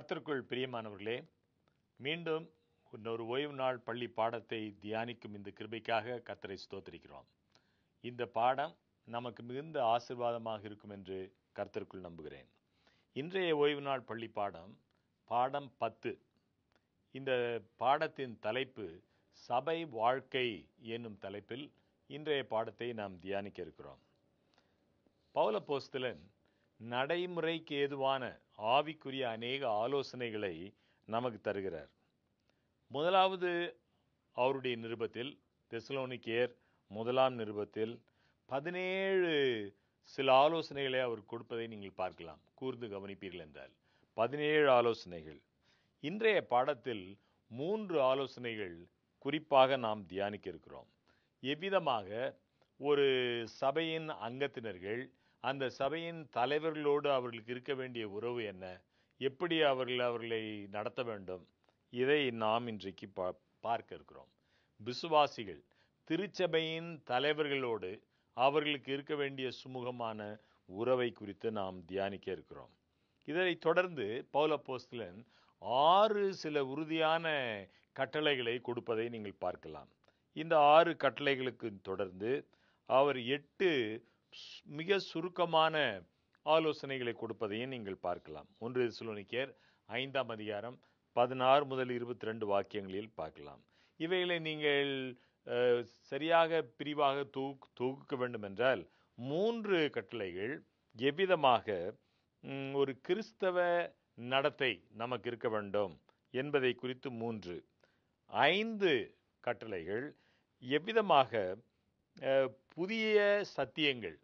கர்த்தருக்குள் பிரியமானவர்களே, மீண்டும் இன்னொரு ஓய்வு நாள் பள்ளி பாடத்தை தியானிக்கும் இந்த கிருபைக்காக கர்த்தரை ஸ்தோத்திரிக்கிறோம். இந்த பாடம் நமக்கு மிகுந்த ஆசீர்வாதமாக இருக்கும் என்று கர்த்தருக்குள் நம்புகிறேன். இன்றைய ஓய்வு நாள் பள்ளி பாடம் 10. இந்த பாடத்தின் தலைப்பு சபை வாழ்க்கை என்னும் தலைப்பில் இன்றைய பாடத்தை நாம் தியானிக்க இருக்கிறோம். பவுல் அப்போஸ்தலன் நடைமுறைக்கு ஏதுவான ஆவிக்குரிய அநேக ஆலோசனைகளை நமக்கு தருகிறார். முதலாவது அவருடைய நிருபத்தில், தெசலோனிக்கேயர் 1 நிருபத்தில் 17 சில ஆலோசனைகளை அவர் கொடுப்பதை நீங்கள் பார்க்கலாம். கூர்ந்து கவனிப்பீர்கள் என்றால் 17 ஆலோசனைகள். இன்றைய பாடத்தில் 3 ஆலோசனைகள் குறிப்பாக நாம் தியானிக்க இருக்கிறோம். எவ்விதமாக ஒரு சபையின் அங்கத்தினர்கள் அந்த சபையின் தலைவர்களோடு அவர்களுக்கு இருக்க வேண்டிய உறவு என்ன, எப்படி அவர்களை நடத்த வேண்டும், இதை நாம் இன்றைக்கு பார்க்க இருக்கிறோம். விசுவாசிகள் திருச்சபையின் தலைவர்களோடு அவர்களுக்கு இருக்க வேண்டிய சுமூகமான உறவை குறித்து நாம் தியானிக்க இருக்கிறோம். இதை தொடர்ந்து பவுல் அப்போஸ்தலன் 6 சில உறுதியான கட்டளைகளை கொடுப்பதை நீங்கள் பார்க்கலாம். இந்த 6 கட்டளைகளுக்கு தொடர்ந்து அவர் 8 மிக சுருக்கமான ஆலோசனைகளை கொடுப்பதையும் நீங்கள் பார்க்கலாம். 1 தெசலோனிக்கேயர் 5 அதிகாரம் 16 முதல் 22 வாக்கியங்களில் பார்க்கலாம். இவைகளை நீங்கள் சரியாக பிரிவாக தொகுக்க வேண்டும் என்றால் 3 கட்டளைகள் எவ்விதமாக ஒரு கிறிஸ்தவ நடத்தை நமக்கு இருக்க வேண்டும் என்பதை குறித்து 3, 5 கட்டளைகள் எவ்விதமாக புதிய சத்தியங்கள்,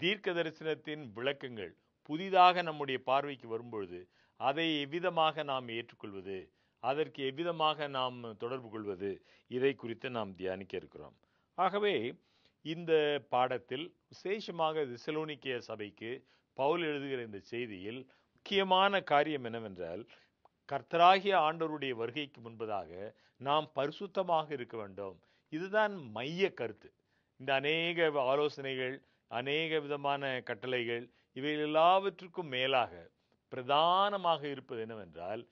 தீர்க்க தரிசனத்தின் விளக்கங்கள் புதிதாக நம்முடைய பார்வைக்கு வரும்பொழுது அதை எவ்விதமாக நாம் ஏற்றுக்கொள்வது, அதற்கு எவ்விதமாக நாம் தொடர்பு கொள்வது, இதை குறித்து நாம் தியானிக்க இருக்கிறோம். ஆகவே இந்த பாடத்தில் விசேஷமாக தெசலோனிக்கேய சபைக்கு பவுல் எழுதுகிற இந்த செய்தியில் முக்கியமான காரியம் என்னவென்றால், கர்த்தராகிய ஆண்டவருடைய வருகைக்கு முன்பதாக நாம் பரிசுத்தமாக இருக்க வேண்டும். இதுதான் மைய கருத்து. இந்த அநேக ஆலோசனைகள், அநேக விதமான கட்டளைகள், இவை எல்லாவற்றுக்கும் மேலாக பிரதானமாக இருப்பது என்னவென்றால்,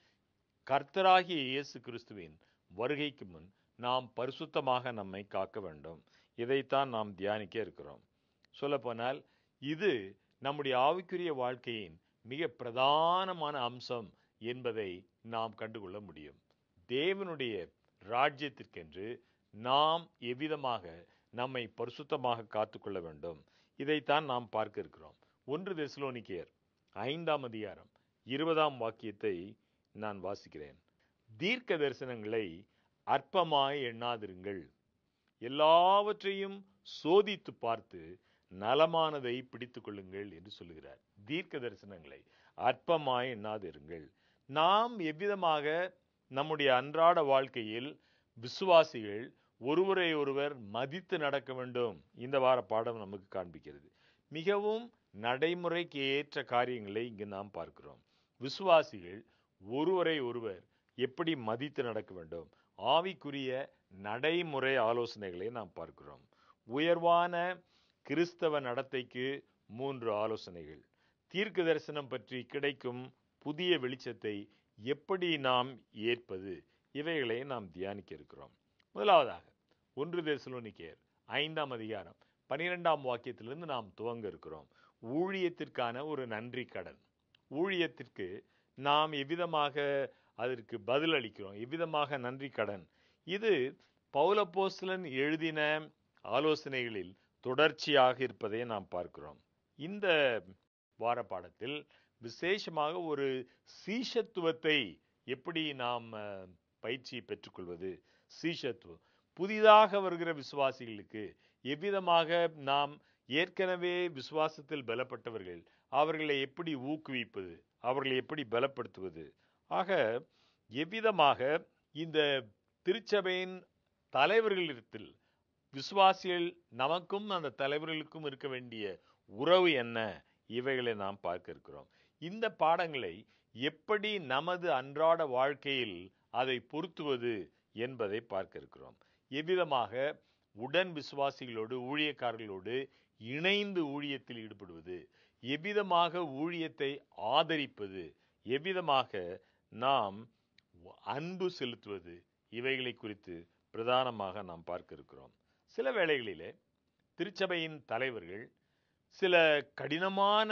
கர்த்தராகிய இயேசு கிறிஸ்துவின் வருகைக்கு முன் நாம் பரிசுத்தமாக நம்மை காக்க வேண்டும். இதைத்தான் நாம் தியானிக்க இருக்கிறோம். சொல்லப்போனால் இது நம்முடைய ஆவிக்குரிய வாழ்க்கையின் மிக பிரதானமான அம்சம் என்பதை நாம் கண்டுகொள்ள முடியும். தேவனுடைய ராஜ்யத்திற்கென்று நாம் எவ்விதமாக நம்மை பரிசுத்தமாக காத்துக்கொள்ள வேண்டும், இதைத்தான் நாம் பார்க்க இருக்கிறோம். 1 தெசலோனிக்கேயர் 5 அதிகாரம் 20 வாக்கியத்தை நான் வாசிக்கிறேன். தீர்க்க தரிசனங்களை அற்பமாய் எண்ணாதிருங்கள், எல்லாவற்றையும் சோதித்து பார்த்து நலமானதை பிடித்துக் கொள்ளுங்கள் என்று சொல்லுகிறார். தீர்க்க தரிசனங்களை அற்பமாய் எண்ணாதிருங்கள். நாம் எவ்விதமாக நம்முடைய அன்றாட வாழ்க்கையில் விசுவாசிகள் ஒருவரை ஒருவர் மதித்து நடக்க வேண்டும், இந்த வார பாடம் நமக்கு காண்பிக்கிறது. மிகவும் நடைமுறைக்கு ஏற்ற காரியங்களை இங்கு நாம் பார்க்கிறோம். விசுவாசிகள் ஒருவரை ஒருவர் எப்படி மதித்து நடக்க வேண்டும், ஆவிக்குரிய நடைமுறை ஆலோசனைகளை நாம் பார்க்கிறோம். உயர்வான கிறிஸ்தவ நடத்தைக்கு 3 ஆலோசனைகள். தீர்க்க தரிசனம் பற்றி கிடைக்கும் புதிய வெளிச்சத்தை எப்படி நாம் ஏற்பது, இவைகளை நாம் தியானிக்க இருக்கிறோம். முதலாவதாக 1 தெசலோனிக்கேயர் 5 அதிகாரம் 12 வாக்கியத்திலிருந்து நாம் துவங்க இருக்கிறோம். ஊழியத்திற்கான ஒரு நன்றி கடன். ஊழியத்திற்கு நாம் எவ்விதமாக அதற்கு பதில் அளிக்கிறோம், எவ்விதமாக நன்றி கடன். இது பவுல் அப்போஸ்தலன் எழுதின ஆலோசனைகளில் தொடர்ச்சியாக இருப்பதை நாம் பார்க்கிறோம். இந்த வார பாடத்தில் விசேஷமாக ஒரு சீஷத்துவத்தை எப்படி நாம் பயிற்சி பெற்றுக்கொள்வது, சீஷத்துவம் புதிதாக வருகிற விசுவாசிகளுக்கு எவ்விதமாக நாம் ஏற்கனவே விசுவாசத்தில் பலப்பட்டவர்கள் அவர்களை எப்படி ஊக்குவிப்பது, அவர்களை எப்படி பலப்படுத்துவது, ஆக எவ்விதமாக இந்த திருச்சபையின் தலைவர்களிடத்தில் விசுவாசிகள் நமக்கும் அந்த தலைவர்களுக்கும் இருக்க வேண்டிய உறவு என்ன, இவைகளை நாம் பார்க்க இருக்கிறோம். இந்த பாடங்களை எப்படி நமது அன்றாட வாழ்க்கையில் அதை பொருத்துவது என்பதை பார்க்க இருக்கிறோம். எவ்விதமாக உடன் விசுவாசிகளோடு, ஊழியக்காரர்களோடு இணைந்து ஊழியத்தில் ஈடுபடுவது, எவ்விதமாக ஊழியத்தை ஆதரிப்பது, எவ்விதமாக நாம் அன்பு செலுத்துவது, இவைகளை குறித்து பிரதானமாக நாம் பார்க்க இருக்கிறோம். சில வேளைகளிலே திருச்சபையின் தலைவர்கள் சில கடினமான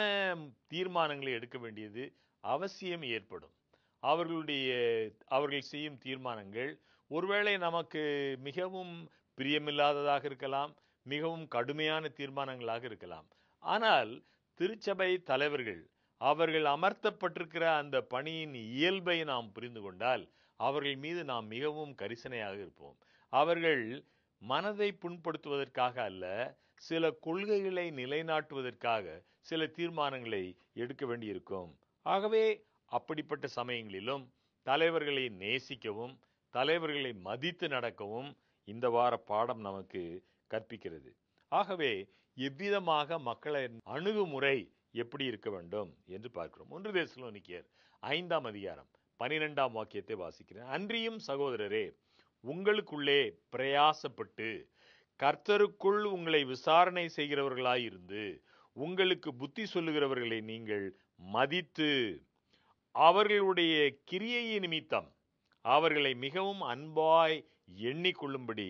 தீர்மானங்களை எடுக்க வேண்டியது அவசியம் ஏற்படும். அவர்கள் செய்யும் தீர்மானங்கள் ஒருவேளை நமக்கு மிகவும் பிரியமில்லாததாக இருக்கலாம், மிகவும் கடுமையான தீர்மானங்களாக இருக்கலாம். ஆனால் திருச்சபை தலைவர்கள் அவர்கள் அமர்த்தப்பட்டிருக்கிற அந்த பணியின் இயல்பை நாம் புரிந்து கொண்டால் அவர்கள் மீது நாம் மிகவும் கரிசனையாக இருப்போம். அவர்கள் மனதை புண்படுத்துவதற்காக அல்ல, சில கொள்கைகளை நிலைநாட்டுவதற்காக சில தீர்மானங்களை எடுக்க வேண்டியிருக்கும். ஆகவே அப்படிப்பட்ட சமயங்களிலும் தலைவர்களை நேசிக்கவும் தலைவர்களை மதித்து நடக்கவும் இந்த வார பாடம் நமக்கு கற்பிக்கிறது. ஆகவே எவ்விதமாக மக்களின் அணுகுமுறை எப்படி இருக்க வேண்டும் என்று பார்க்கிறோம். 1 தெசலோனிக்கேயர் 5ஆம் அதிகாரம் 12ஆம் வாக்கியத்தை வாசிக்கிறேன். அன்றியும் சகோதரரே, உங்களுக்குள்ளே பிரயாசப்பட்டு கர்த்தருக்குள் உங்களை விசாரணை செய்கிறவர்களாயிருந்து உங்களுக்கு புத்தி சொல்லுகிறவர்களை நீங்கள் மதித்து அவர்களுடைய கிரியை நிமித்தம் அவர்களை மிகவும் அன்பாய் எண்ணிக்கொள்ளும்படி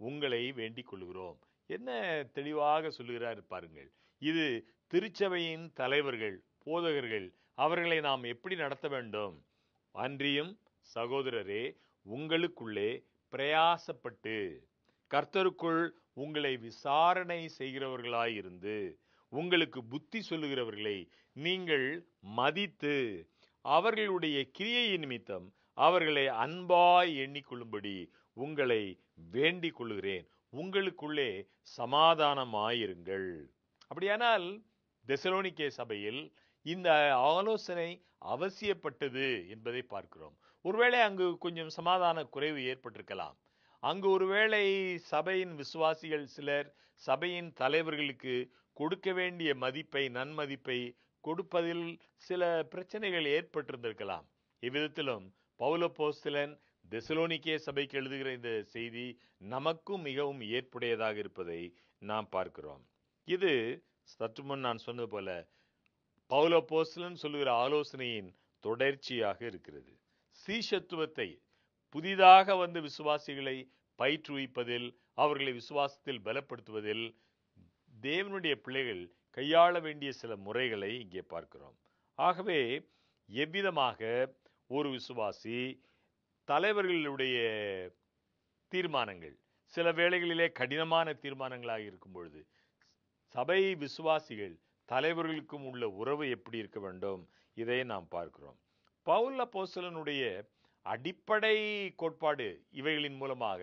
உங்களை வேண்டிக் கொள்கிறோம். என்ன தெளிவாக சொல்லுகிறார் பாருங்கள். இது திருச்சபையின் தலைவர்கள், போதகர்கள், அவர்களை நாம் எப்படி நடத்த வேண்டும்? அன்றியும் சகோதரரே, உங்களுக்குள்ளே பிரயாசப்பட்டு கர்த்தருக்குள் உங்களை விசாரணை செய்கிறவர்களாயிருந்து உங்களுக்கு புத்தி சொல்லுகிறவர்களை நீங்கள் மதித்து அவர்களுடைய கிரியை நிமித்தம் அவர்களை அன்பாய் எண்ணிக்கொள்ளும்படி உங்களை வேண்டிக் கொள்கிறேன். உங்களுக்குள்ளே சமாதானமாயிருங்கள். அப்படியானால் தெசலோனிக்கே சபையில் இந்த ஆலோசனை அவசியப்பட்டது என்பதை பார்க்கிறோம். ஒருவேளை அங்கு கொஞ்சம் சமாதான குறைவு ஏற்பட்டிருக்கலாம். அங்கு ஒருவேளை சபையின் விசுவாசிகள் சிலர் சபையின் தலைவர்களுக்கு கொடுக்க வேண்டிய மதிப்பை, நன்மதிப்பை கொடுப்பதில் சில பிரச்சனைகள் ஏற்பட்டிருந்திருக்கலாம். இவ்விதத்திலும் பவுலப்போஸ்தலன் தெசலோனிக்கே சபைக்கு எழுதுகிற இந்த செய்தி நமக்கும் மிகவும் ஏற்புடையதாக இருப்பதை நாம் பார்க்கிறோம். இது சற்று முன் நான் சொன்னது போல பவுலப்போஸ்தலன் சொல்லுகிற ஆலோசனையின் தொடர்ச்சியாக இருக்கிறது. சீஷத்துவத்தை புதிதாக வந்து விசுவாசிகளை பயிற்றுவிப்பதில், அவர்களை விசுவாசத்தில் பலப்படுத்துவதில் தேவனுடைய பிள்ளைகள் கையாள வேண்டிய சில முறைகளை இங்கே பார்க்கிறோம். ஆகவே எவ்விதமாக ஒரு விசுவாசி தலைவர்களுடைய தீர்மானங்கள் சில வேளைகளிலே கடினமான தீர்மானங்களாக இருக்கும் பொழுது சபை விசுவாசிகள் தலைவர்களுக்கும் உள்ள உறவு எப்படி இருக்க வேண்டும், இதை நாம் பார்க்கிறோம். பவுல் அப்போஸ்தலனுடைய அடிப்படை கோட்பாடு இவைகளின் மூலமாக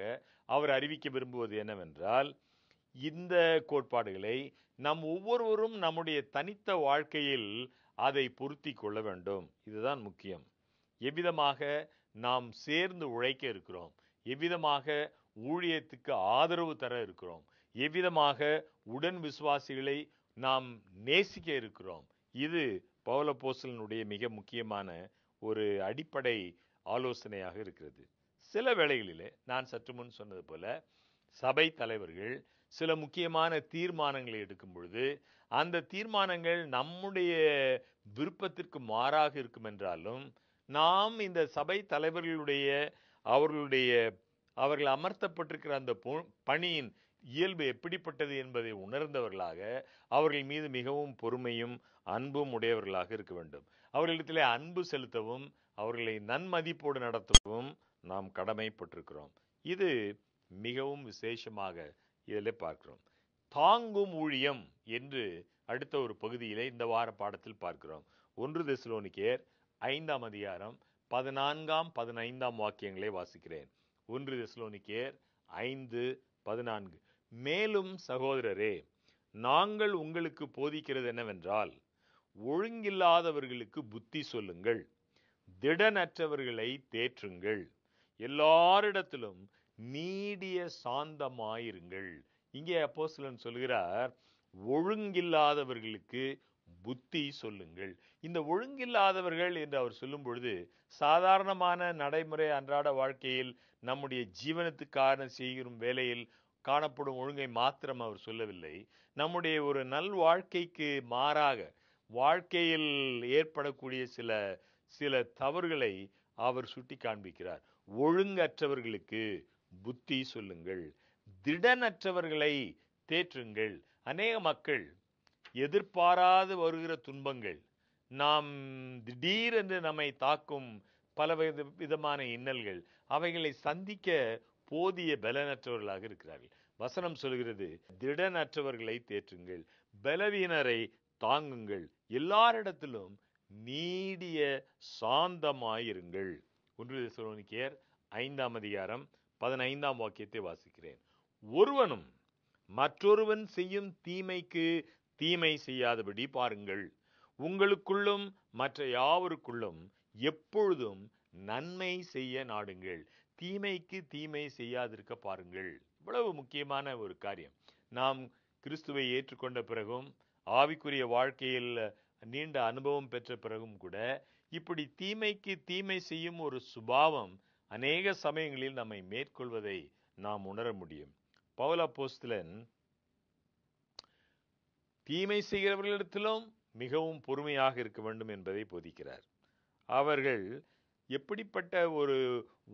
அவர் அறிவிக்க விரும்புவது என்னவென்றால், இந்த கோட்பாடுகளை நம் ஒவ்வொருவரும் நம்முடைய தனித்த வாழ்க்கையில் அதை பொருத்தி கொள்ள வேண்டும். இதுதான் முக்கியம். எவ்விதமாக நாம் சேர்ந்து உழைக்க இருக்கிறோம், எவ்விதமாக ஊழியத்துக்கு ஆதரவு தர இருக்கிறோம், எவ்விதமாக உடன் விசுவாசிகளை நாம் நேசிக்க இருக்கிறோம். இது பவுல் அப்போஸ்தலனுடைய மிக முக்கியமான ஒரு அடிப்படை ஆலோசனையாக இருக்கிறது. சில வேளைகளிலே நான் சற்று முன் சொன்னது போல சபை தலைவர்கள் சில முக்கியமான தீர்மானங்களை எடுக்கும் பொழுது அந்த தீர்மானங்கள் நம்முடைய விருப்பத்திற்கு மாறாக இருக்கும் என்றாலும் நாம் இந்த சபை தலைவர்களுடைய அவர்கள் அமர்த்தப்பட்டிருக்கிற அந்த பணியின் இயல்பு எப்படிப்பட்டது என்பதை உணர்ந்தவர்களாக அவர்கள் மீது மிகவும் பொறுமையும் அன்பும் உடையவர்களாக இருக்க வேண்டும். அவர்களிடத்திலே அன்பு செலுத்தவும் அவர்களை நன்மதிப்போடு நடத்தவும் நாம் கடமைப்பட்டிருக்கிறோம். இது மிகவும் விசேஷமாக இதில் பார்க்கிறோம். தாங்கும் ஊழியம் என்று அடுத்த ஒரு பகுதியிலே இந்த வார பாடத்தில் பார்க்கிறோம். 1 தெசலோனிக்கேயர் 5ஆம் அதிகாரம் 14ஆம் 15ஆம் வாக்கியங்களை வாசிக்கிறேன். 1 தெசலோனிக்கேயர் 5:14. மேலும் சகோதரரே, நாங்கள் உங்களுக்கு போதிக்கிறது என்னவென்றால், ஒழுங்கில்லாதவர்களுக்கு புத்தி சொல்லுங்கள், திடனற்றவர்களை தேற்றுங்கள், எல்லாரிடத்திலும் நீடிய சாந்தமாயிருங்கள். இங்கே அப்போஸ்தலன் சொல்கிறார், ஒழுங்கில்லாதவர்களுக்கு புத்தி சொல்லுங்கள். இந்த ஒழுங்கில்லாதவர்கள் என்று அவர் சொல்லும் பொழுது சாதாரணமான நடைமுறை அன்றாட வாழ்க்கையில் நம்முடைய ஜீவனத்துக்கான செய்யும் வேலையில் காணப்படும் ஒழுங்கை மாத்திரம் அவர் சொல்லவில்லை. நம்முடைய ஒரு நல் வாழ்க்கைக்கு மாறாக வாழ்க்கையில் ஏற்படக்கூடிய சில தவறுகளை அவர் சுட்டி காண்பிக்கிறார். ஒழுங்கற்றவர்களுக்கு புத்தி சொல்லுங்கள், திடனற்றவர்களை தேற்றுங்கள். அநேக மக்கள் எதிர்பாராது வருகிற துன்பங்கள், நாம் திடீரென்று நம்மை தாக்கும் பல விதமான இன்னல்கள், அவைகளை சந்திக்க போதிய பலனற்றவர்களாக இருக்கிறார்கள். வசனம் சொல்கிறது, திடனற்றவர்களை தேற்றுங்கள், பலவீனரை தாங்குங்கள், எல்லாரிடத்திலும் நீடிய சாந்தமாயிருங்கள். 1 தெசலோனிக்கேயர் 5ஆம் அதிகாரம் 15ஆம் வாக்கியத்தை வாசிக்கிறேன். ஒருவனும் மற்றொருவன் செய்யும் தீமைக்கு தீமை செய்யாதபடி பாருங்கள். உங்களுக்குள்ளும் மற்ற யாவருக்குள்ளும் எப்பொழுதும் நன்மை செய்ய நாடுங்கள், தீமைக்கு தீமை செய்யாதிருக்க பாருங்கள். இவ்வளவு முக்கியமான ஒரு காரியம். நாம் கிறிஸ்துவை ஏற்றுக்கொண்ட பிறகும், ஆவிக்குரிய வாழ்க்கையில் நீண்ட அனுபவம் பெற்ற பிறகும் கூட இப்படி தீமைக்கு தீமை செய்யும் ஒரு சுபாவம் அநேக சமயங்களில் நம்மை மேற்கொள்வதை நாம் உணர முடியும். பவுல் அப்போஸ்தலன் தீமை செய்கிறவர்களிடத்திலும் மிகவும் பொறுமையாக இருக்க வேண்டும் என்பதை போதிக்கிறார். அவர்கள் எப்படிப்பட்ட ஒரு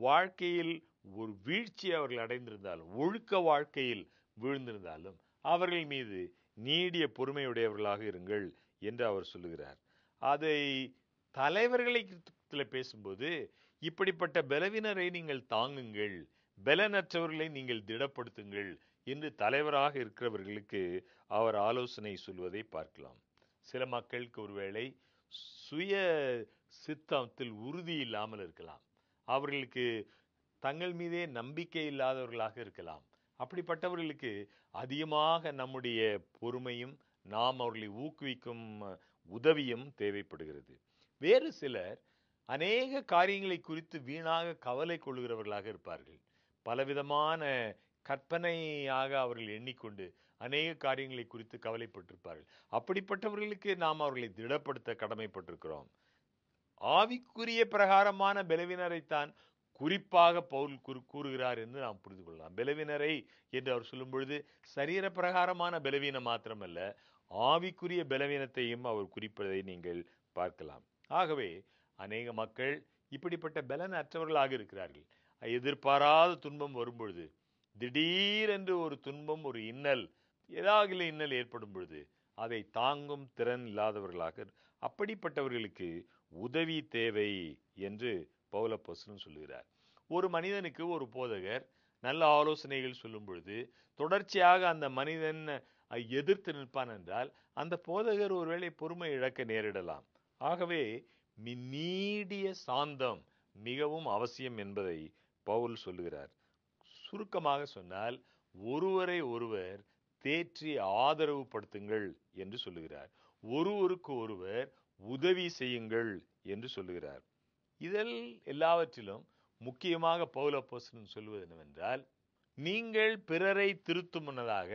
வாழ்க்கையில் ஒரு வீழ்ச்சி அவர்கள் அடைந்திருந்தாலும், ஒழுக்க வாழ்க்கையில் வீழ்ந்திருந்தாலும், அவர்கள் மீது நீடிய பொறுமையுடையவர்களாக இருங்கள் என்று அவர் சொல்லுகிறார். அதை தலைவர்களை பேசும்போது, இப்படிப்பட்ட பலவீனரை நீங்கள் தாங்குங்கள், பலனற்றவர்களை நீங்கள் திடப்படுத்துங்கள் என்று தலைவராக இருக்கிறவர்களுக்கு அவர் ஆலோசனை சொல்வதை பார்க்கலாம். சில மக்களுக்கு ஒருவேளை சுய சித்தத்தில் உறுதி இல்லாமல் இருக்கலாம், அவர்களுக்கு தங்கள் மீதே நம்பிக்கை இல்லாதவர்களாக இருக்கலாம். அப்படிப்பட்டவர்களுக்கு அதிகமாக நம்முடைய பொறுமையும் நாம் அவர்களை ஊக்குவிக்கும் உதவியும் தேவைப்படுகிறது. வேறு சிலர் அநேக காரியங்களை குறித்து வீணாக கவலை கொள்கிறவர்களாக இருப்பார்கள். பலவிதமான கற்பனையாக அவர்கள் எண்ணிக்கொண்டு அநேக காரியங்களை குறித்து கவலைப்பட்டிருப்பார்கள். அப்படிப்பட்டவர்களுக்கு நாம் அவர்களை திடப்படுத்த கடமைப்பட்டிருக்கிறோம். ஆவிக்குரிய பிரகாரமான பலவீனரைத்தான் குறிப்பாக பவுல் கூறுகிறார் என்று நாம் புரிந்து கொள்ளலாம். பலவீனரை என்று அவர் சொல்லும் பொழுது சரீர பிரகாரமான பலவீனம் மாத்திரமல்ல, ஆவிக்குரிய பலவீனத்தையும் அவர் குறிப்பதை நீங்கள் பார்க்கலாம். ஆகவே அநேக மக்கள் இப்படிப்பட்ட பலன் அற்றவர்களாக இருக்கிறார்கள். எதிர்பாராத துன்பம் வரும்பொழுது, திடீரென்று ஒரு துன்பம், ஒரு இன்னல், ஏதாவது இன்னல் ஏற்படும் பொழுது அதை தாங்கும் திறன் இல்லாதவர்களாக, அப்படிப்பட்டவர்களுக்கு உதவி தேவை என்று பவுல் அப்போஸ்தலன் சொல்லுகிறார். ஒரு மனிதனுக்கு ஒரு போதகர் நல்ல ஆலோசனைகள் சொல்லும் பொழுது தொடர்ச்சியாக அந்த மனிதன் எதிர்த்து நிற்பான் என்றால் அந்த போதகர் ஒருவேளை பொறுமை இழக்க நேரிடலாம். ஆகவே நீடிய சாந்தம் மிகவும் அவசியம் என்பதை பவுல் சொல்லுகிறார். சுருக்கமாக சொன்னால், ஒருவரை ஒருவர் தேற்றி ஆதரவு படுத்துங்கள் என்று சொல்லுகிறார். ஒருவருக்கு ஒருவர் உதவி செய்யுங்கள் என்று சொல்லுகிறார். இதில் எல்லாவற்றிலும் முக்கியமாக பவுல் அப்போஸ்தலன் சொல்வது என்னவென்றால், நீங்கள் பிறரை திருத்தும் முன்னதாக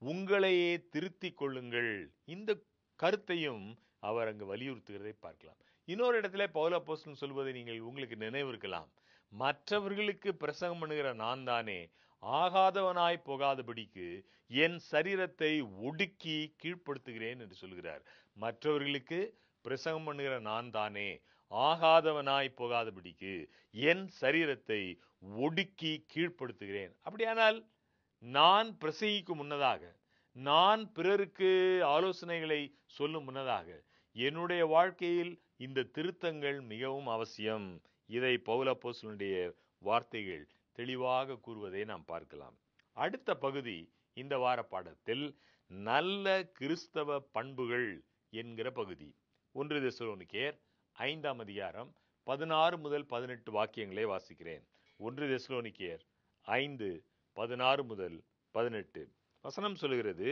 உங்களையே திருத்திக் கொள்ளுங்கள். இந்த கருத்தையும் அவர் அங்கு வலியுறுத்துகிறதை பார்க்கலாம். இன்னொரு இடத்துல பவுல் அப்போஸ்தலன் சொல்வதை நீங்கள் உங்களுக்கு நினைவு இருக்கலாம். மற்றவர்களுக்கு பிரசங்கம் பண்ணுகிற நான் தானே ஆகாதவனாய் போகாதபடிக்கு என் சரீரத்தை ஒடுக்கி கீழ்ப்படுத்துகிறேன் என்று சொல்கிறார். மற்றவர்களுக்கு பிரசங்கம் பண்ணுகிற நான் தானே ஆகாதவனாய் போகாதபடிக்கு என் சரீரத்தை ஒடுக்கி கீழ்ப்படுத்துகிறேன். அப்படியானால் நான் பிரசங்கிக்கும் முன்னதாக, நான் பிறருக்கு ஆலோசனைகளை சொல்லும் முன்னதாக என்னுடைய வாழ்க்கையில் இந்த திருத்தங்கள் மிகவும் அவசியம். இதை பவுல் அப்போஸ்தலனுடைய வார்த்தைகள் தெளிவாக கூறுவதை நாம் பார்க்கலாம். அடுத்த பகுதி இந்த வார பாடத்தில் நல்ல கிறிஸ்தவ பண்புகள் என்கிற பகுதி. 1 தெசலோனிக்கேயர் 5ஆம் அதிகாரம் 16 முதல் 18 வாக்கியங்களை வாசிக்கிறேன். 1 தெசலோனிக்கேயர் 5:16 முதல் 18 வசனம் சொல்கிறது.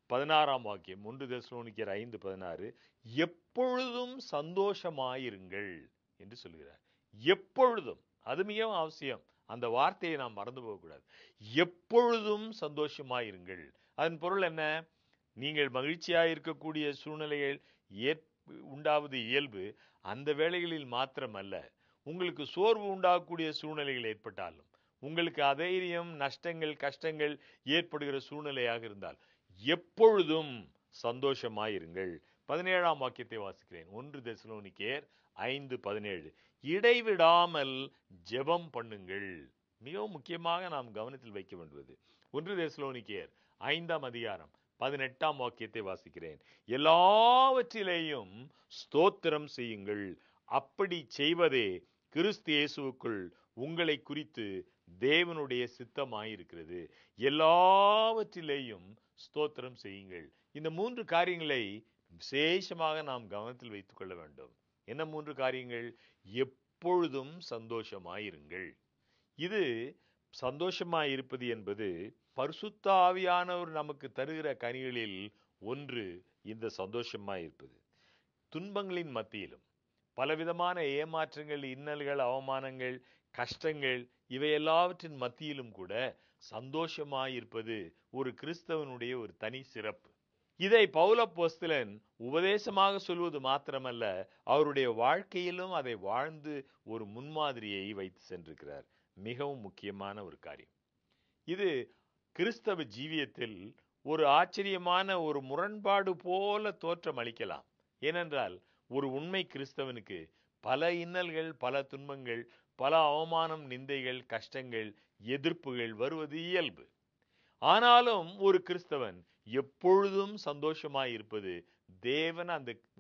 16ஆம் வாக்கியம், 1 தெசலோனிக்கேயர் 5:16, எப்பொழுதும் சந்தோஷமாயிருங்கள் என்று சொல்கிறார். எப்பொழுதும், அது மிகவும் அவசியம். அந்த வார்த்தையை நாம் மறந்து போகக்கூடாது. எப்பொழுதும் சந்தோஷமாயிருங்கள். அதன் பொருள் என்ன? நீங்கள் மகிழ்ச்சியாக இருக்கக்கூடிய சூழ்நிலைகள் உண்டாவது இயல்பு. அந்த வேளைகளில் மாத்திரமல்ல, உங்களுக்கு சோர்வு உண்டாகக்கூடிய சூழ்நிலைகள் ஏற்பட்டாலும், உங்களுக்கு அதைரியம், நஷ்டங்கள், கஷ்டங்கள் ஏற்படுகிற சூழ்நிலையாக இருந்தால் எப்பொழுதும் சந்தோஷமாயிருங்கள். 17ஆம் வாக்கியத்தை வாசிக்கிறேன். 1 தெசலோனிக்கேயர் 5:17. இடைவிடாமல் ஜெபம் பண்ணுங்கள். மிகவும் முக்கியமாக நாம் கவனத்தில் வைக்க வேண்டுவது 1 தெசலோனிக்கேயர் 5ஆம் அதிகாரம் 18ஆம் வாக்கியத்தை வாசிக்கிறேன். எல்லாவற்றிலேயும் ஸ்தோத்திரம் செய்யுங்கள், அப்படி செய்வதே கிறிஸ்து இயேசுவுக்குள் உங்களை குறித்து தேவனுடைய சித்தமாயிருக்கிறது. எல்லாவற்றிலேயும் ஸ்தோத்திரம் செய்யுங்கள். இந்த 3 காரியங்களை விசேஷமாக நாம் கவனத்தில் வைத்துக் கொள்ள வேண்டும். என்ன 3 காரியங்கள்? எப்பொழுதும் சந்தோஷமாயிருங்கள். இது சந்தோஷமாயிருப்பது என்பது பரிசுத்த ஆவியானவர் நமக்கு தருகிற கனிகளில் ஒன்று. இந்த சந்தோஷமாயிருப்பது துன்பங்களின் மத்தியிலும் பலவிதமான ஏமாற்றங்கள், இன்னல்கள், அவமானங்கள், கஷ்டங்கள், இவை எல்லாவற்றின் மத்தியிலும் கூட சந்தோஷமாயிருப்பது ஒரு கிறிஸ்தவனுடைய ஒரு தனி சிறப்பு. இதை பவுலப்போஸ்தலன் உபதேசமாக சொல்வது மாத்திரமல்ல, அவருடைய வாழ்க்கையிலும் அதை வாழ்ந்து ஒரு முன்மாதிரியை வைத்து சென்றிருக்கிறார். மிகவும் முக்கியமான ஒரு காரியம் இது. கிறிஸ்தவ ஜீவியத்தில் ஒரு ஆச்சரியமான ஒரு முரண்பாடு போல தோற்றம் அளிக்கலாம். ஏனென்றால் ஒரு உண்மை கிறிஸ்தவனுக்கு பல இன்னல்கள், பல துன்பங்கள், பல அவமானம், நிந்தைகள், கஷ்டங்கள், எதிர்ப்புகள் வருவது இயல்பு. ஆனாலும் ஒரு கிறிஸ்தவன் எப்பொழுதும் சந்தோஷமாய் இருப்பது தேவன்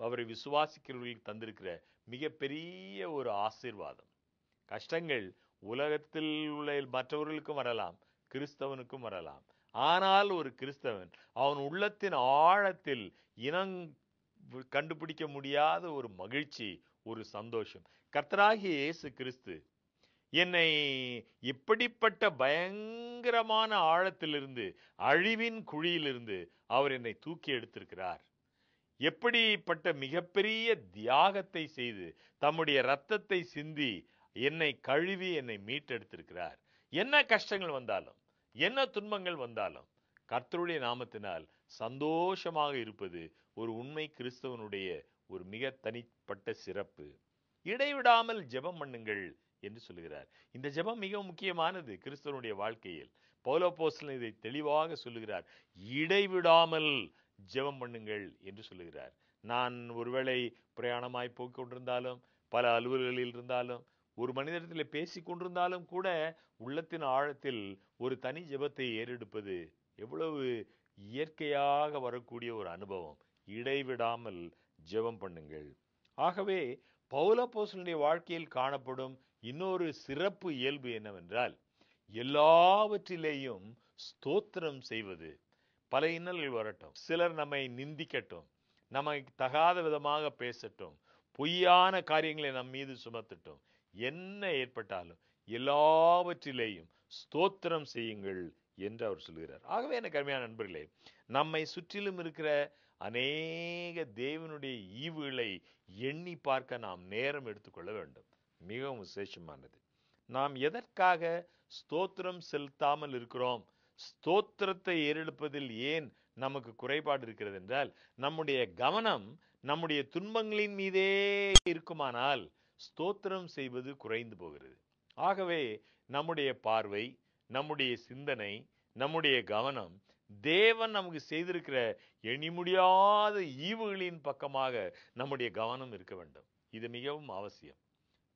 அவரை விசுவாசிக்கிறவர்களுக்கு தந்திருக்கிற மிகப்பெரிய ஒரு ஆசீர்வாதம். கஷ்டங்கள் உலகத்தில் உள்ள மற்றவர்களுக்கும் வரலாம், கிறிஸ்தவனுக்கும் வரலாம். ஆனால் ஒரு கிறிஸ்தவன் அவன் உள்ளத்தின் ஆழத்தில் இனம் கண்டுபிடிக்க முடியாத ஒரு மகிழ்ச்சி, ஒரு சந்தோஷம். கர்த்தராகிய இயேசு கிறிஸ்து என்னை இப்படிப்பட்ட பயங்கரமான ஆழத்திலிருந்து, அழிவின் குழியிலிருந்து அவர் என்னை தூக்கி எடுத்திருக்கிறார். எப்படிப்பட்ட மிகப்பெரிய தியாகத்தை செய்து தம்முடைய இரத்தத்தை சிந்தி என்னை கழுவி என்னை மீட்டெடுத்திருக்கிறார். என்ன கஷ்டங்கள் வந்தாலும், என்ன துன்பங்கள் வந்தாலும், கர்த்தருடைய நாமத்தினால் சந்தோஷமாக இருப்பது ஒரு உண்மை கிறிஸ்தவனுடைய ஒரு மிக தனிப்பட்ட சிறப்பு. இடைவிடாமல் ஜெபம் பண்ணுங்கள் என்று சொல்லுகிறார். இந்த ஜெபம் மிக முக்கியமானது கிறிஸ்தவனுடைய வாழ்க்கையில். பவுலப்போஸ்தலன் இதை தெளிவாக சொல்லுகிறார். இடைவிடாமல் ஜெபம் பண்ணுங்கள் என்று சொல்லுகிறார். நான் ஒருவேளை பிரயாணமாய் போய் கொண்டிருந்தாலும், பல அலுவல்களில் இருந்தாலும், ஒரு மனிதத்தில் பேசிக் கொண்டிருந்தாலும் கூட உள்ளத்தின் ஆழத்தில் ஒரு தனி ஜெபத்தை ஏறெடுப்பது எவ்வளவு இயற்கையாக வரக்கூடிய ஒரு அனுபவம். இடைவிடாமல் ஜெபம் பண்ணுங்கள். ஆகவே பவுலப்போஸ்தலனுடைய வாழ்க்கையில் காணப்படும் இன்னொரு சிறப்பு இயல்பு என்னவென்றால், எல்லாவற்றிலேயும் ஸ்தோத்திரம் செய்வது. பல இன்னல்கள் வரட்டும், சிலர் நம்மை நிந்திக்கட்டும், நம்மை தகாத விதமாக பேசட்டும், பொய்யான காரியங்களை நம் மீது சுமத்தட்டும், என்ன ஏற்பட்டாலும் எல்லாவற்றிலேயும் ஸ்தோத்திரம் செய்யுங்கள் என்று அவர் சொல்கிறார். ஆகவே எனக்கு அருமையான நண்பர்களே, நம்மை சுற்றிலும் இருக்கிற அநேக தேவனுடைய ஈவுகளை எண்ணி பார்க்க நாம் நேரம் எடுத்துக்கொள்ள வேண்டும். மிகவும் விசேஷமானது. நாம் எதற்காக ஸ்தோத்திரம் செலுத்தாமல் இருக்கிறோம்? ஸ்தோத்திரத்தை ஏறெடுப்பதில் ஏன் நமக்கு குறைபாடு இருக்கிறது என்றால், நம்முடைய கவனம் நம்முடைய துன்பங்களின் மீதே இருக்குமானால் ஸ்தோத்திரம் செய்வது குறைந்து போகிறது. ஆகவே நம்முடைய பார்வை, நம்முடைய சிந்தனை, நம்முடைய கவனம் தேவன் நமக்கு செய்திருக்கிற எண்ணி முடியாத ஈவுகளின் பக்கமாக நம்முடைய கவனம் இருக்க வேண்டும். இது மிகவும் அவசியம்,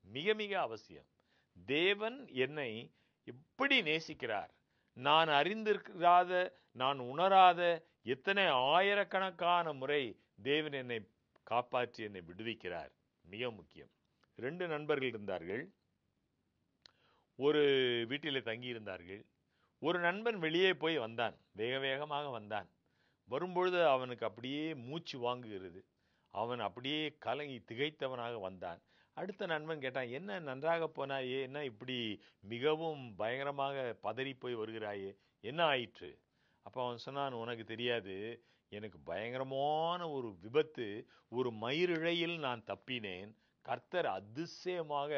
மிக மிக அவசியம். தேவன் என்னை எப்படி நேசிக்கிறார், நான் அறிந்திருக்காத, நான் உணராத எத்தனை ஆயிரக்கணக்கான முறை தேவன் என்னை காப்பாற்றி என்னை விடுவிக்கிறார். மிக முக்கியம். 2 நண்பர்கள் இருந்தார்கள். ஒரு வீட்டிலே தங்கி இருந்தார்கள். ஒரு நண்பன் வெளியே போய் வந்தான், வேக வேகமாக வந்தான். வரும்பொழுது அவனுக்கு அப்படியே மூச்சு வாங்குகிறது. அவன் அப்படியே கலங்கி திகைத்தவனாக வந்தான். அடுத்த நண்பன் கேட்டான், என்ன நன்றாக போனாயே, என்ன இப்படி மிகவும் பயங்கரமாக பதறி போய் வருகிறாயே, என்ன ஆயிற்று? அப்போ அவன் சொன்னான், உனக்கு தெரியாது, எனக்கு பயங்கரமான ஒரு விபத்து, ஒரு மயிரிழையில் நான் தப்பினேன். கர்த்தர் அதிசயமாக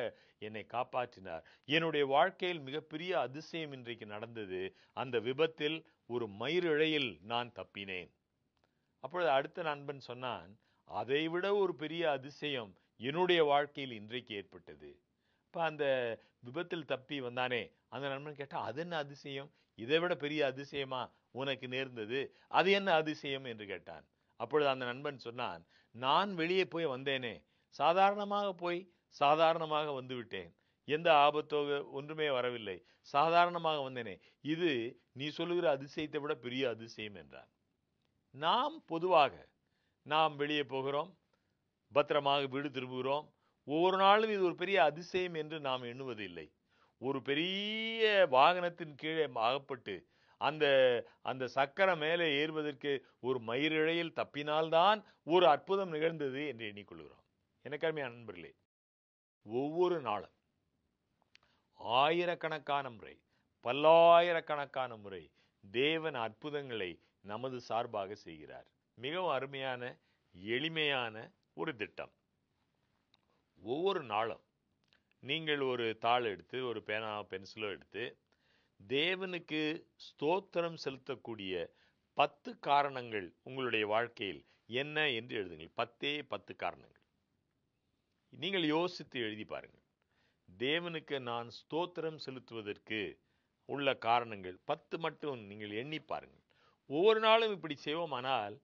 என்னை காப்பாற்றினார். என்னுடைய வாழ்க்கையில் மிகப்பெரிய அதிசயம் இன்றைக்கு நடந்தது. அந்த விபத்தில் ஒரு மயிரிழையில் நான் தப்பினேன். அப்பொழுது அடுத்த நண்பன் சொன்னான், அதைவிட ஒரு பெரிய அதிசயம் என்னுடைய வாழ்க்கையில் இன்றைக்கு ஏற்பட்டது. இப்போ அந்த விபத்தில் தப்பி வந்தானே அந்த நண்பன் கேட்டா, அது என்ன அதிசயம்? இதை விட பெரிய அதிசயமா உனக்கு நேர்ந்தது? அது என்ன அதிசயம் என்று கேட்டான். அப்பொழுது அந்த நண்பன் சொன்னான், நான் வெளியே போய் வந்தேனே, சாதாரணமாக போய் சாதாரணமாக வந்து விட்டேன், எந்த ஆபத்தோ ஒன்றுமே வரவில்லை, சாதாரணமாக வந்தேனே, இது நீ சொல்லுகிற அதிசயத்தை விட பெரிய அதிசயம் என்றான். நாம் பொதுவாக நாம் வெளியே போகிறோம், பத்திரமாக வீடு திரும்புகிறோம். ஒவ்வொரு நாளும் இது ஒரு பெரிய அதிசயம் என்று நாம் எண்ணுவதில்லை. ஒரு பெரிய வாகனத்தின் கீழே அகப்பட்டு அந்த அந்த சக்கரம் மேலே ஏறுவதற்கு ஒரு மயிரிழையில் தப்பினால்தான் ஒரு அற்புதம் நிகழ்ந்தது என்று எண்ணிக்கொள்கிறோம். எனக்கு அருமையான நண்பர்களே, ஒவ்வொரு நாளும் ஆயிரக்கணக்கான முறை, பல்லாயிரக்கணக்கான முறை தேவன் அற்புதங்களை நமது சார்பாக செய்கிறார். மிகவும் அருமையான எளிமையான ஒரு திட்டம். ஒவ்வொரு நாளும் நீங்கள் ஒரு தாள் எடுத்து, ஒரு பேனா பென்சிலோ எடுத்து, தேவனுக்கு ஸ்தோத்திரம் செலுத்தக்கூடிய 10 காரணங்கள் உங்களுடைய வாழ்க்கையில் என்ன என்று எழுதுங்கள். 10 காரணங்கள். நீங்கள் யோசித்து எழுதி பாருங்கள். தேவனுக்கு நான் ஸ்தோத்திரம் செலுத்துவதற்கு உள்ள காரணங்கள் 10 மட்டும் நீங்கள் எண்ணி பாருங்கள். ஒவ்வொரு நாளும் இப்படி செய்வோமானால்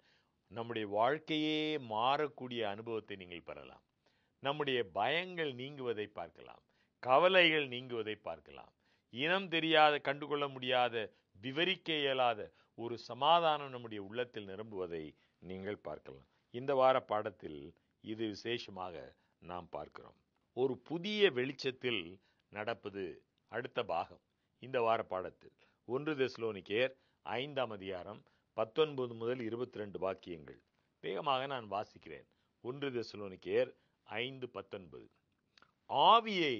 நம்முடைய வாழ்க்கையே மாறக்கூடிய அனுபவத்தை நீங்கள் பெறலாம். நம்முடைய பயங்கள் நீங்குவதை பார்க்கலாம், கவலைகள் நீங்குவதை பார்க்கலாம், இனம் தெரியாத, கண்டுகொள்ள முடியாத, விவரிக்க இயலாத ஒரு சமாதானம் நம்முடைய உள்ளத்தில் நிரம்புவதை நீங்கள் பார்க்கலாம். இந்த வார பாடத்தில் இது விசேஷமாக நாம் பார்க்கிறோம். ஒரு புதிய வெளிச்சத்தில் நடப்பது அடுத்த பாகம். இந்த வார பாடத்தில் 1 தெசலோனிக்கேயர் 5ஆம் அதிகாரம் 19 முதல் 22 வாக்கியங்கள். வேகமாக நான் வாசிக்கிறேன். 1 தெசலோனிக்கேயர் 5:19. ஆவியை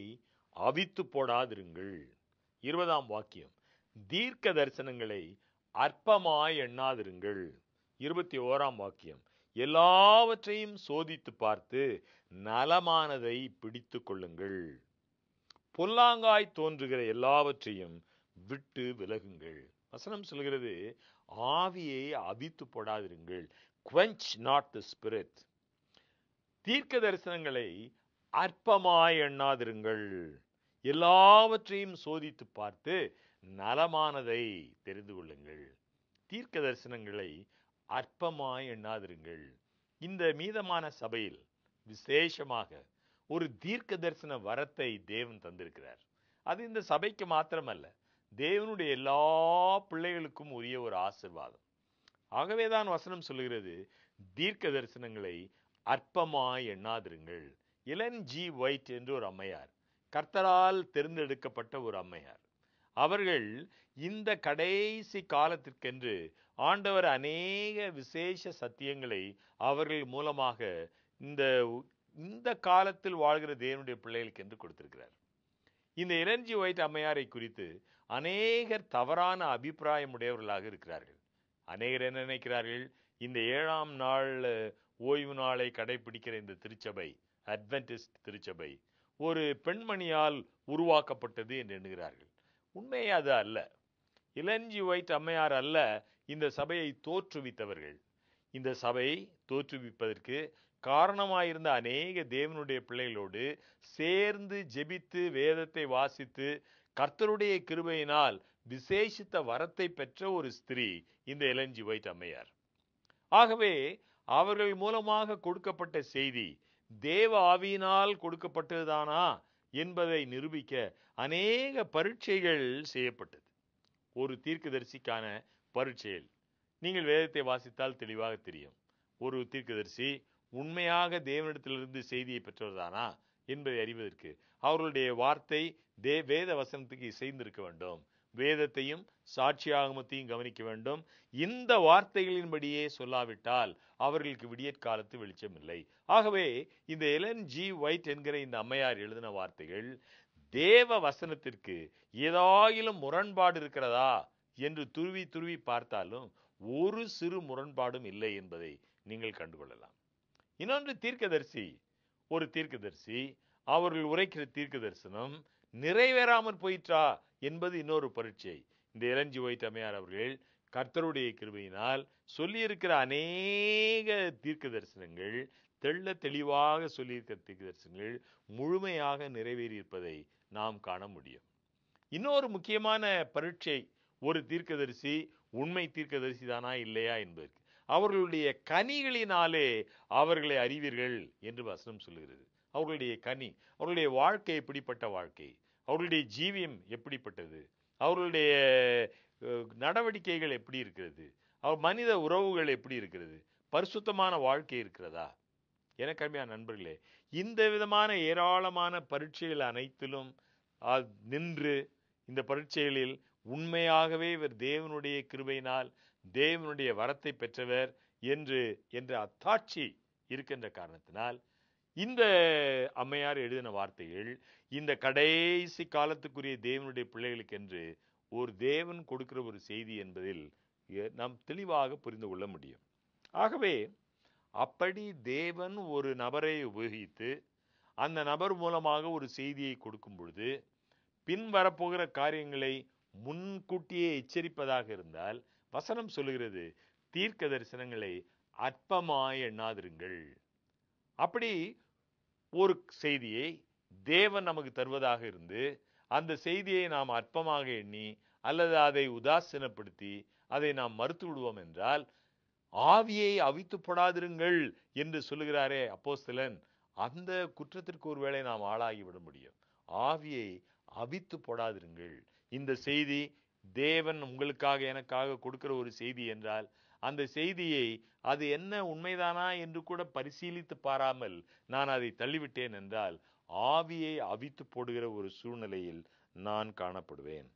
அவித்து போடாதிருங்கள். 20ஆம் வாக்கியம். தீர்க்க தரிசனங்களை அற்பமாய் எண்ணாதிருங்கள். 21ஆம் வாக்கியம். எல்லாவற்றையும் சோதித்து பார்த்து நலமானதை பிடித்து கொள்ளுங்கள். பொல்லாங்காய் தோன்றுகிற எல்லாவற்றையும் விட்டு விலகுங்கள். வசனம் சொல்கிறது, ஆவியை அவித்து போடாதிருங்கள். quench not the spirit. தீர்க்க தரிசனங்களை அற்பமாய் எண்ணாதிருங்கள். எல்லாவற்றையும் சோதித்து பார்த்து நலமானதை தெரிந்து கொள்ளுங்கள். தீர்க்க தரிசனங்களை அற்பமாய் எண்ணாதிருங்கள். இந்த மீதமான சபையில் விசேஷமாக ஒரு தீர்க்க தரிசன வரத்தை தேவன் தந்திருக்கிறார். அது இந்த சபைக்கு மாத்திரமல்ல, தேவனுடைய எல்லா பிள்ளைகளுக்கும் உரிய ஒரு ஆசீர்வாதம். ஆகவேதான் வசனம் சொல்லுகிறது, தீர்க்க தரிசனங்களை அற்பமாய் எண்ணாதிருங்கள். எலன் ஜி ஒயிட் என்று ஒரு அம்மையார், கர்த்தரால் தேர்ந்தெடுக்கப்பட்ட ஒரு அம்மையார். அவர்கள் இந்த கடைசி காலத்திற்கென்று ஆண்டவர் அநேக விசேஷ சத்தியங்களை அவர்கள் மூலமாக இந்த காலத்தில் வாழ்கிற தேவனுடைய பிள்ளைகளுக்கு என்று கொடுத்திருக்கிறார். இந்த எலன் ஜி ஒயிட் அம்மையாரை குறித்து அநேகர் தவறான அபிப்பிராயம் உடையவர்களாக இருக்கிறார்கள். அநேகர் என்ன நினைக்கிறார்கள், இந்த 7ஆம் நாள் ஓய்வு நாளை கடைபிடிக்கிற இந்த திருச்சபை, அட்வென்டிஸ்ட் திருச்சபை, ஒரு பெண்மணியால் உருவாக்கப்பட்டது என்று எண்ணுகிறார்கள். உண்மையே அது அல்ல. எலன் ஜி ஒயிட் அம்மையார் அல்ல இந்த சபையை தோற்றுவித்தவர்கள். இந்த சபை தோற்றுவிப்பதற்கு காரணமாயிருந்த அநேக தேவனுடைய பிள்ளைகளோடு சேர்ந்து ஜெபித்து வேதத்தை வாசித்து கர்த்தருடைய கிருபையினால் விசேஷித்த வரத்தை பெற்ற ஒரு ஸ்திரீ இந்த எலன் ஜி ஒயிட் அம்மையார். ஆகவே அவர்கள் மூலமாக கொடுக்கப்பட்ட செய்தி தேவ ஆவியினால் கொடுக்கப்பட்டதுதானா என்பதை நிரூபிக்க அநேக பரீட்சைகள் செய்யப்பட்டது. ஒரு தீர்க்கதரிசிக்கான பரீட்சைகள் நீங்கள் வேதத்தை வாசித்தால் தெளிவாக தெரியும். ஒரு தீர்க்கதரிசி உண்மையாக தேவனிடத்திலிருந்து செய்தியை பெற்றவர்தானா என்பதை அறிவதற்கு அவர்களுடைய வார்த்தை வேத வசனத்துக்கு இசைந்திருக்க வேண்டும். வேதத்தையும் சாட்சியாகமத்தையும் கவனிக்க வேண்டும். இந்த வார்த்தைகளின்படியே சொல்லாவிட்டால் அவர்களுக்கு விடியற்காலத்து வெளிச்சம் இல்லை. ஆகவே இந்த எலன் ஜி ஒயிட் என்கிற இந்த அம்மையார் எழுதின வார்த்தைகள் தேவ வசனத்திற்கு ஏதாயிலும் முரண்பாடு இருக்கிறதா என்று துருவி பார்த்தாலும் ஒரு சிறு முரண்பாடும் இல்லை என்பதை நீங்கள் கண்டுகொள்ளலாம். இன்னொன்று, தீர்க்கதரிசி, ஒரு தீர்க்கதரிசி அவர்கள் உரைக்கிற தீர்க்க தரிசனம் நிறைவேறாமற் போயிற்றா என்பது இன்னொரு பரீட்சை. இந்த எலன் ஜி ஒயிட் அம்மையார் அவர்கள் கர்த்தருடைய கிருபையினால் சொல்லியிருக்கிற அநேக தீர்க்க தரிசனங்கள், தெள்ள தெளிவாக சொல்லியிருக்கிற தீர்க்க தரிசனங்கள் முழுமையாக நிறைவேறியிருப்பதை நாம் காண முடியும். இன்னொரு முக்கியமான பரீட்சை, ஒரு தீர்க்கதரிசி உண்மை தீர்க்கதரிசி தானா இல்லையா என்பதற்கு. அவர்களுடைய கனிகளினாலே அவர்களை அறிவீர்கள் என்று வசனம் சொல்லுகிறது. அவர்களுடைய கனி, அவர்களுடைய வாழ்க்கை எப்படிப்பட்ட வாழ்க்கை, அவர்களுடைய ஜீவியம் எப்படிப்பட்டது, அவர்களுடைய நடவடிக்கைகள் எப்படி இருக்கிறது, அவர் மனித உறவுகள் எப்படி இருக்கிறது, பரிசுத்தமான வாழ்க்கை இருக்கிறதா? எனக்கு அருமையான நண்பர்களே, இந்த விதமான ஏராளமான பரீட்சைகள் அனைத்திலும் நின்று இந்த பரீட்சைகளில் உண்மையாகவே இவர் தேவனுடைய கிருபையினால் தேவனுடைய வரத்தை பெற்றவர் என்று அத்தாட்சி இருக்கின்ற காரணத்தினால் இந்த அம்மையார் எழுதின வார்த்தைகள் இந்த கடைசி காலத்துக்குரிய தேவனுடைய பிள்ளைகளுக்கு என்று ஒரு தேவன் கொடுக்கிற ஒரு செய்தி என்பதில் நாம் தெளிவாக புரிந்து கொள்ள முடியும். ஆகவே அப்படி தேவன் ஒரு நபரை உபயோகித்து அந்த நபர் மூலமாக ஒரு செய்தியை கொடுக்கும் பொழுது பின் வரப்போகிற காரியங்களை முன்கூட்டியே எச்சரிப்பதாக இருந்தால் வசனம் சொல்லுகிறது, தீர்க்க தரிசனங்களை அற்பமாய் எண்ணாதிருங்கள். அப்படி ஒரு செய்தியை தேவன் நமக்கு தருவதாக இருந்து அந்த செய்தியை நாம் அற்பமாக எண்ணி அல்லது அதை உதாசீனப்படுத்தி அதை நாம் மறுத்து விடுவோம் என்றால், ஆவியை அவித்து போடாதிருங்கள் என்று சொல்லுகிறாரே அப்போஸ்தலன், அந்த குற்றத்திற்கு ஒருவேளை நாம் ஆளாகிவிட முடியும். ஆவியை அவித்து போடாதிருங்கள். இந்த செய்தி தேவன் உங்களுக்காக எனக்காக கொடுக்கிற ஒரு செய்தி என்றால் அந்த செய்தியை அது என்ன உண்மைதானா என்று கூட பரிசீலித்து பாராமல் நான் அதை தள்ளிவிட்டேன் என்றால் ஆவியை அவித்து போடுகிற ஒரு சூழ்நிலையில் நான் காணப்படுவேன்.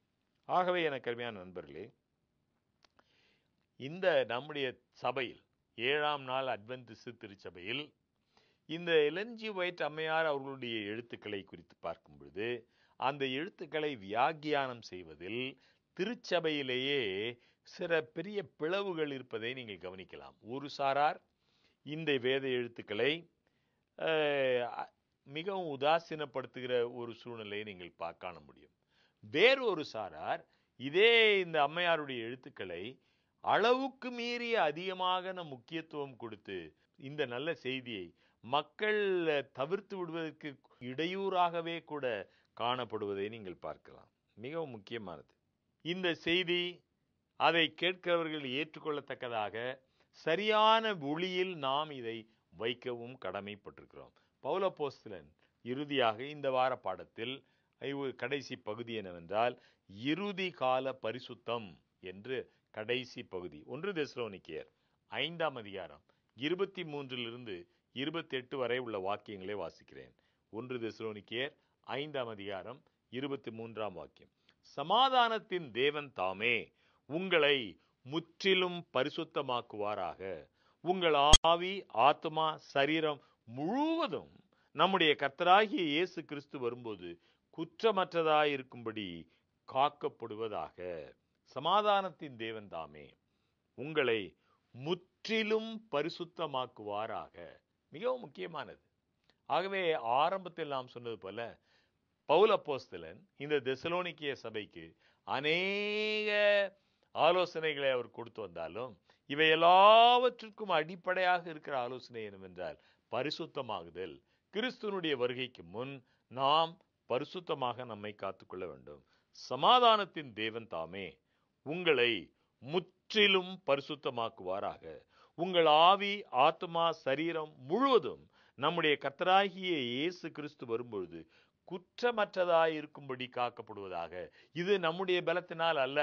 ஆகவே எனக்கு அருமையான நண்பர்களே, இந்த நம்முடைய சபையில் 7ஆம் நாள் அட்வென்டிஸ்ட் திருச்சபையில் இந்த எலன் ஜி ஒயிட் அம்மையார் அவர்களுடைய எழுத்துக்களை குறித்து பார்க்கும் பொழுது அந்த எழுத்துக்களை வியாக்கியானம் செய்வதில் திருச்சபையிலேயே சில பெரிய பிளவுகள் இருப்பதை நீங்கள் கவனிக்கலாம். ஒரு சாரார் இந்த வேத எழுத்துக்களை மிகவும் உதாசீனப்படுத்துகிற ஒரு சூழ்நிலையை நீங்கள் காண முடியும். வேறொரு சாரார் இதே இந்த அம்மையாருடைய எழுத்துக்களை அளவுக்கு மீறிய அதிகமாக முக்கியத்துவம் கொடுத்து இந்த நல்ல செய்தியை மக்கள் தவிர்த்து விடுவதற்கு இடையூறாகவே கூட காணப்படுவதை நீங்கள் பார்க்கலாம். மிகவும் முக்கியமானது இந்த செய்தி. அதை கேட்கிறவர்கள் ஏற்றுக்கொள்ளத்தக்கதாக சரியான ஒளியில் நாம் இதை வைக்கவும் கடமைப்பட்டிருக்கிறோம். பவுல் அப்போஸ்தலன் இறுதியாக இந்த வார பாடத்தில் கடைசி பகுதி என்னவென்றால் இறுதி கால பரிசுத்தம் என்று கடைசி பகுதி 1 தெசலோனிக்கேயர் 5ஆம் அதிகாரம் 23 28 வரை உள்ள வாக்கியங்களை வாசிக்கிறேன். 1 தெசலோனிக்கேயர் 5ஆம் அதிகாரம் 23ஆம் வாக்கியம். சமாதானத்தின் தேவன் தாமே உங்களை முற்றிலும் பரிசுத்தமாக்குவாராக. உங்கள் ஆவி, ஆத்மா, சரீரம் முழுவதும் நம்முடைய கர்த்தராகிய இயேசு கிறிஸ்து வரும்போது குற்றமற்றதாயிருக்கும்படி காக்கப்படுவதாக. சமாதானத்தின் தேவன் தாமே உங்களை முற்றிலும் பரிசுத்தமாக்குவாராக. மிகவும் முக்கியமானது. ஆகவே ஆரம்பத்தில் நாம் சொன்னது போல பவுல் அப்போஸ்தலன் இந்த தெசலோனிக்கேய சபைக்கு அநேக ஆலோசனைகளை அவர் கொடுத்து வந்தாலும் இவை எல்லாவற்றிற்கும் அடிப்படையாக இருக்கிற ஆலோசனை என்னவென்றால் பரிசுத்தமாகுதல். கிறிஸ்துவனுடைய வருகைக்கு முன் நாம் பரிசுத்தமாக நம்மை காத்துக்கொள்ள வேண்டும். சமாதானத்தின் தேவன் தாமே உங்களை முற்றிலும் பரிசுத்தமாக்குவாராக. உங்கள் ஆவி, ஆத்மா, சரீரம் முழுவதும் நம்முடைய கர்த்தராகிய இயேசு கிறிஸ்து வரும்பொழுது குற்றமற்றதாயிருக்கும்படி காக்கப்படுவதாக. இது நம்முடைய பலத்தினால் அல்ல.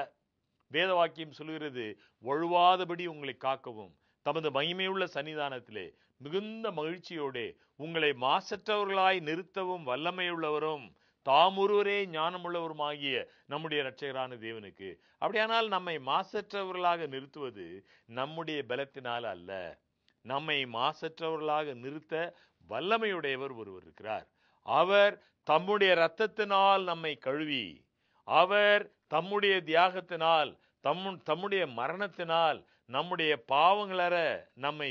வேத வாக்கியம் சொல்கிறது, வழுவாதபடி உங்களை காக்கவும் தமது மகிமையுள்ள சன்னிதானத்திலே மிகுந்த மகிழ்ச்சியோடு உங்களை மாசற்றவர்களாய் நிறுத்தவும் வல்லமையுள்ளவரும் தாம் ஒருவரே ஞானமுள்ளவருமாகிய நம்முடைய இரட்சகரான தேவனுக்கு. அப்படியானால் நம்மை மாசற்றவர்களாக நிறுத்துவது நம்முடைய பலத்தினால் அல்ல. நம்மை மாசற்றவர்களாக நிறுத்த வல்லமையுடையவர் ஒருவர் இருக்கிறார். அவர் தம்முடைய இரத்தத்தினால் நம்மை கழுவி, அவர் தம்முடைய தியாகத்தினால் தம்முடைய மரணத்தினால் நம்முடைய பாவங்களற நம்மை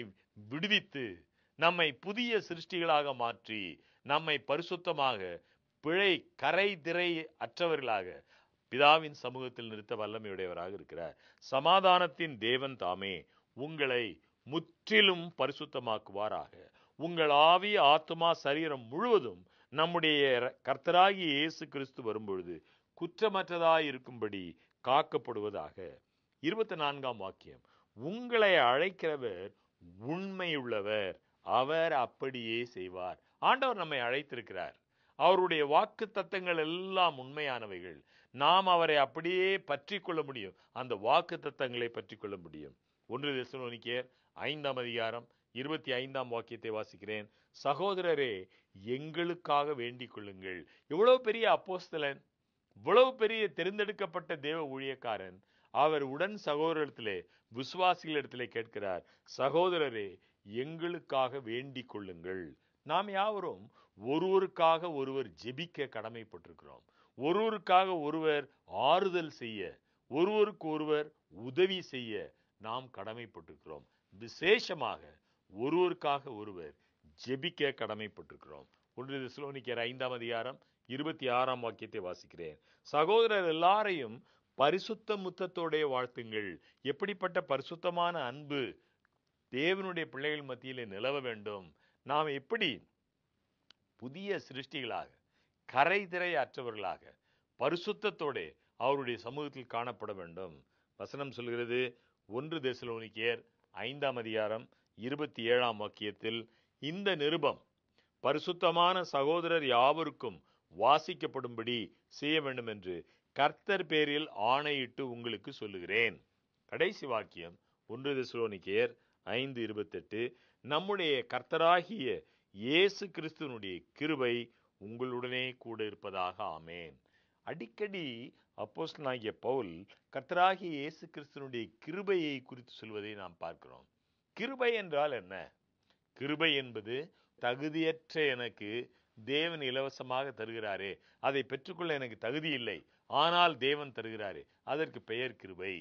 விடுவித்து நம்மை புதிய சிருஷ்டிகளாக மாற்றி நம்மை பரிசுத்தமாக பிழை கரை திரை அற்றவர்களாக பிதாவின் சமூகத்தில் நிறுத்த வல்லமையுடையவராக இருக்கிறார். சமாதானத்தின் தேவன் தாமே உங்களை முற்றிலும் பரிசுத்தமாக்குவாராக. உங்கள் ஆவி, ஆத்மா, சரீரம் முழுவதும் நம்முடைய கர்த்தராகிய இயேசு கிறிஸ்து வரும்பொழுது குற்றமற்றதாய் இருக்கும்படி காக்கப்படுவதாக. 24ஆம் வாக்கியம். உங்களை அழைக்கிறவர் உண்மையுள்ளவர், அவர் அப்படியே செய்வார். ஆண்டவர் நம்மை அழைத்திருக்கிறார். அவருடைய வாக்கு தத்தங்கள் எல்லாம் உண்மையானவைகள். நாம் அவரை அப்படியே பற்றி கொள்ள முடியும். அந்த வாக்கு தத்தங்களை பற்றி கொள்ள முடியும். 1 தெசலோனிக்கேயர் 5ஆம் அதிகாரம் 25ஆம் வாக்கியத்தை வாசிக்கிறேன். சகோதரரே, எங்களுக்காக வேண்டிக் கொள்ளுங்கள். இவ்வளவு பெரிய அப்போஸ்தலன், இவ்வளவு பெரிய தெரிந்தெடுக்கப்பட்ட தேவ ஊழியக்காரன், அவர் உடன் சகோதரத்திலே, விசுவாசிகளிடத்திலே கேட்கிறார், சகோதரரே, எங்களுக்காக வேண்டிக் கொள்ளுங்கள். நாம் யாவரும் ஒருவருக்காக ஒருவர் ஜெபிக்க கடமைப்பட்டிருக்கிறோம். ஒருவருக்காக ஒருவர் ஆறுதல் செய்ய, ஒருவருக்கு ஒருவர் உதவி செய்ய நாம் கடமைப்பட்டிருக்கிறோம். விசேஷமாக ஒருவருக்காக ஒருவர் ஜெபிக்க கடமைப்பட்டிருக்கிறோம். 1 தெசலோனிக்கேயர் 5ஆம் அதிகாரம் 26ஆம் வாக்கியத்தை வாசிக்கிறேன். சகோதரர் எல்லாரையும் பரிசுத்த முத்தத்தோட வாழ்த்துங்கள். எப்படிப்பட்ட பரிசுத்தமான அன்பு தேவனுடைய பிள்ளைகள் மத்தியிலே நிலவ வேண்டும். நாம் எப்படி புதிய சிருஷ்டிகளாக, கரைதிரை அற்றவர்களாக, பரிசுத்தத்தோட அவருடைய சமூகத்தில் காணப்பட வேண்டும். வசனம் சொல்கிறது 1 தெசலோனிக்கேயர் 5ஆம் அதிகாரம் 27ஆம் வாக்கியத்தில், இந்த நிருபம் பரிசுத்தமான சகோதரர் யாவருக்கும் வாசிக்கப்படும்படி செய்ய வேண்டும் என்று கர்த்தர் பேரில் ஆணையிட்டு உங்களுக்கு சொல்லுகிறேன். கடைசி வாக்கியம் 1 தெசலோனிக்கேயர் 5:28, நம்முடைய கர்த்தராகிய இயேசு கிறிஸ்துவினுடைய கிருபை உங்களுடனே கூட இருப்பதாக. ஆமேன். அடிக்கடி அப்போஸ்தலனாகிய பவுல் கர்த்தராகிய இயேசு கிறிஸ்துவினுடைய கிருபையை குறித்து சொல்வதை நாம் பார்க்கிறோம். கிருபை என்றால் என்ன? கிருபை என்பது தகுதியற்ற எனக்கு தேவன் இலவசமாக தருகிறாரே, அதை பெற்றுக்கொள்ள எனக்கு தகுதி இல்லை, ஆனால் தேவன் தருகிறாரே, அதற்கு பெயர் கிருபை.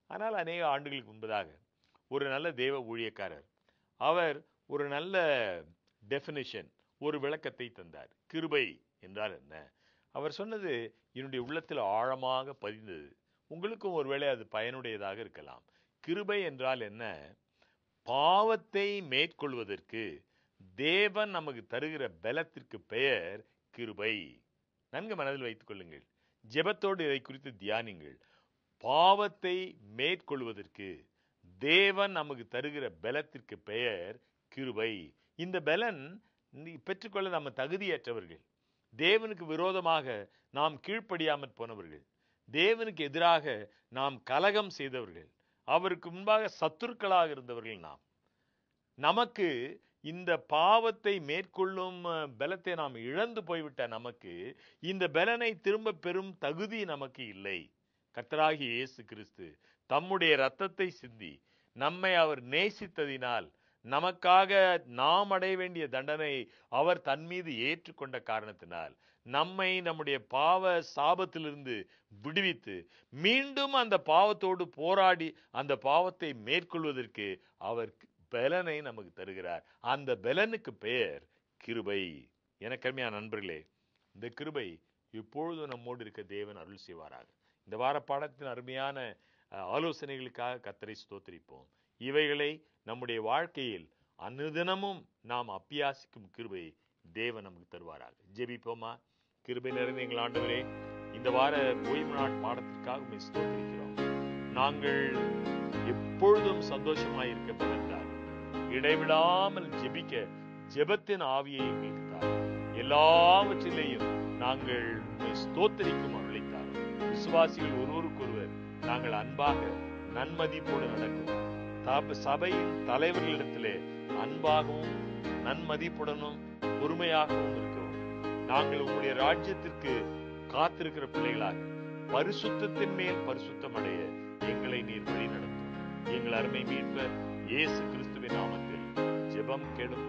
ஆனால் அநேக ஆண்டுகளுக்கு முன்பதாக ஒரு நல்ல தேவ ஊழியக்காரர், அவர் ஒரு நல்ல டெஃபினிஷன், ஒரு விளக்கத்தை தந்தார். கிருபை என்றால் என்ன? அவர் சொன்னது என்னுடைய உள்ளத்தில் ஆழமாக பதிந்தது. உங்களுக்கும் ஒருவேளை அது பயனுடையதாக இருக்கலாம். கிருபை என்றால் என்ன? பாவத்தை மேற்கொள்வதற்கு தேவன் நமக்கு தருகிற பலத்திற்கு பெயர் கிருபை. நன்கு மனதில் வைத்துக் கொள்ளுங்கள். ஜெபத்தோடு இதை குறித்து தியானிங்கள். பாவத்தை மேற்கொள்வதற்கு தேவன் நமக்கு தருகிற பலத்திற்கு பெயர் கிருபை. இந்த பலன் பெற்றுக்கொள்ள நம்ம தகுதியற்றவர்கள். தேவனுக்கு விரோதமாக நாம் கீழ்ப்படியாமற் போனவர்கள், தேவனுக்கு எதிராக நாம் கலகம் செய்தவர்கள், அவருக்கு முன்பாக சத்துருக்களாக இருந்தவர்கள் நாம். நமக்கு இந்த பாவத்தை மேற்கொள்ளும் பலத்தை நாம் இழந்து போய்விட்ட நமக்கு இந்த பலனை திரும்ப பெறும் தகுதி நமக்கு இல்லை. கர்த்தராகிய இயேசு கிறிஸ்து தம்முடைய இரத்தத்தை சிந்தி நம்மை அவர் நேசித்ததினால், நமக்காக நாம் அடைய வேண்டிய தண்டனை அவர் தன் மீது ஏற்றுக்கொண்ட காரணத்தினால், நம்மை நம்முடைய பாவ சாபத்திலிருந்து விடுவித்து மீண்டும் அந்த பாவத்தோடு போராடி அந்த பாவத்தை மேற்கொள்வதற்கு அவர் பலனை நமக்கு தருகிறார். அந்த பலனுக்கு பெயர் கிருபை. எனக்கு அருமையான நண்பர்களே, இந்த கிருபை இப்பொழுதும் நம்மோடு இருக்க தேவன் அருள் செய்வாராக. இந்த வார பாடத்தின் அருமையான ஆலோசனைகளுக்காக கர்த்தரை ஸ்தோத்திரிப்போம். இவைகளை நம்முடைய வாழ்க்கையில் அனுதினமும் நாம் அபியாசிக்கும் கிருபை தேவன் நமக்கு தருவாராக. ஜெபிப்போமா. கிருபை நிறைந்த எங்கள் ஆண்டவரே, இந்த வார ஓய்வு நாள் பாடத்திற்காக உம்மை ஸ்தோத்திரிக்கிறோம். நாங்கள் எப்பொழுதும் சந்தோஷமாய் இருக்கப்பட்டால் இடைவிடாமல் ஜெபிக்க ஜெபத்தின் ஆவியை எங்களுக்கு தாரும். எல்லாவற்றிலேயும் நாங்கள் உம்மை ஸ்தோத்திரிக்கும் அருளைத்தார். விசுவாசிகள் ஒருவருக்கொருவர் நாங்கள் அன்பாக நன்மதிப்போடு நடக்கும். சபையின் தலைவர்களிடத்திலே அன்பாகவும் நன்மதிப்புடனும் பொறுமையாகவும் இருக்கவும், நாங்கள் உங்களுடைய ராஜ்யத்திற்கு காத்திருக்கிற பிள்ளைகளாக பரிசுத்தத்தின் மேல் பரிசுத்தம் அடைய எங்களை நீர் வழி நடத்தும். எங்கள் அருமை மீட்பர் இயேசு கிறிஸ்துவின் நாமத்தில் ஜெபம் கேளும்.